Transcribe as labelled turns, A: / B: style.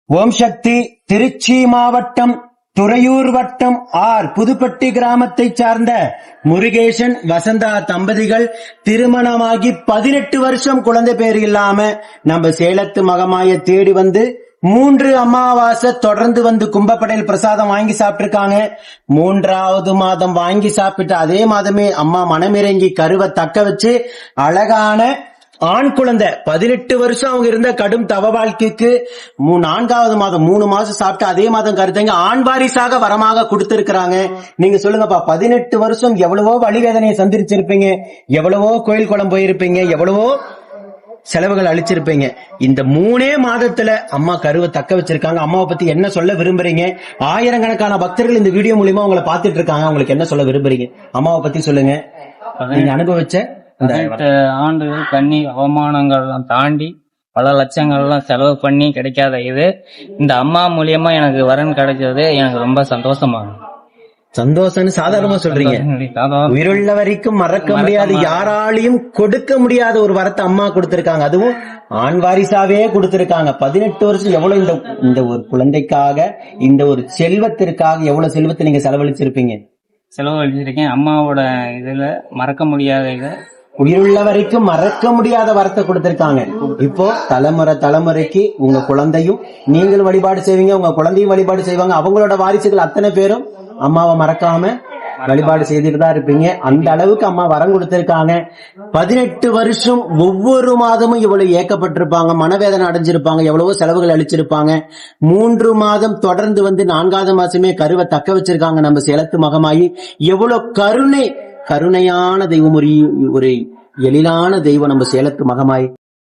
A: ஓம் சக்தி. திருச்சி மாவட்டம் துறையூர் வட்டம் புதுப்பட்டி கிராமத்தை சார்ந்த முருகேசன் வசந்தா தம்பதிகள் திருமணமாகி 18 வருஷம் குழந்தை பேர் இல்லாம நம்ம சேலத்து மகமாய தேடி வந்து 3 அமாவாசை தொடர்ந்து வந்து கும்பப்படையில் பிரசாதம் வாங்கி சாப்பிட்டிருக்காங்க. 3வது மாதம் வாங்கி சாப்பிட்டு அதே மாதமே அம்மா மனமிறங்கி கருவை தக்க வச்சு அழகான ஆண் குழந்தை 18 வருஷம் அவங்க இருந்த கடும் தவ வாழ்க்கைக்கு 4வது மாதம் 3 மாசம் சாப்பிட்டு அதே மாதம் கருத்தங்க ஆண் வாரிசாக வரமாக கொடுத்திருக்கிறாங்க. நீங்க சொல்லுங்கப்பா, 18 வருஷம் எவ்வளவோ வலி வேதனையை சந்திச்சிருப்பீங்க, எவ்வளவோ கோயில் குளம் போயிருப்பீங்க, எவ்வளவோ செலவுகள் அழிச்சிருப்பீங்க. இந்த 3 மாதத்துல அம்மா கருவை தக்க வச்சிருக்காங்க. அம்மாவை பத்தி என்ன சொல்ல விரும்புறீங்க? ஆயிரக்கணக்கான பக்தர்கள் இந்த வீடியோ மூலியமா உங்களை பாத்துட்டு இருக்காங்க. உங்களுக்கு என்ன சொல்ல விரும்புறீங்க? அம்மாவை பத்தி சொல்லுங்க. நீங்க அனுபவிச்ச
B: 18 ஆண்டுகள் கண்ணி அவமானங்கள்லாம் தாண்டி பல லட்சங்கள்லாம் செலவு பண்ணி கிடைக்காத இது இந்த அம்மா மூலியமா எனக்கு வரன் கிடைச்சது எனக்கு ரொம்ப சந்தோஷமாகும்.
A: சந்தோஷம்னு சாதாரணமா சொல்றீங்க. உயிருள்ள வரைக்கும் மறக்க முடியாது, யாராலையும் கொடுக்க முடியாத ஒரு வரத்தை அம்மா கொடுத்திருக்காங்க. அதுவும் ஆண் வாரிசாவே கொடுத்திருக்காங்க. 18 வருஷம் எவ்வளவு இந்த ஒரு குழந்தைக்காக, இந்த ஒரு செல்வத்திற்காக எவ்வளவு செல்வத்தை நீங்க செலவழிச்சிருப்பீங்க?
B: செலவழிச்சிருக்கேன். அம்மாவோட இதுல மறக்க முடியாத இதை
A: உயிருள்ள வரைக்கும் மறக்க முடியாத வரத்தை கொடுத்திருக்காங்க. இப்போ தலைமுறைக்கு உங்க குழந்தையும் நீங்களும் வழிபாடு செய்வீங்க, உங்க குழந்தையும் வழிபாடு செய்வாங்க. அவங்களோட வாரிசுகள் அத்தனை பேரும் அம்மாவை மறக்காம வழிபாடு செய்துட்டு தான் இருப்பீங்க. அந்த அளவுக்கு அம்மா வரம் கொடுத்திருக்காங்க. 18 வருஷம் ஒவ்வொரு மாதமும் இவ்வளவு ஏக்கப்பட்டிருப்பாங்க, மனவேதனை அடைஞ்சிருப்பாங்க, எவ்வளவோ செலவுகள் அளிச்சிருப்பாங்க. 3 மாதம் தொடர்ந்து வந்து 4வது மாசமே கருவை தக்க வச்சிருக்காங்க. நம்ம சேலத்து மகமாயி எவ்வளவு கருணையான தெய்வம், ஒரு எழிலான தெய்வம் நம்ம சேலத்து மகமாயி.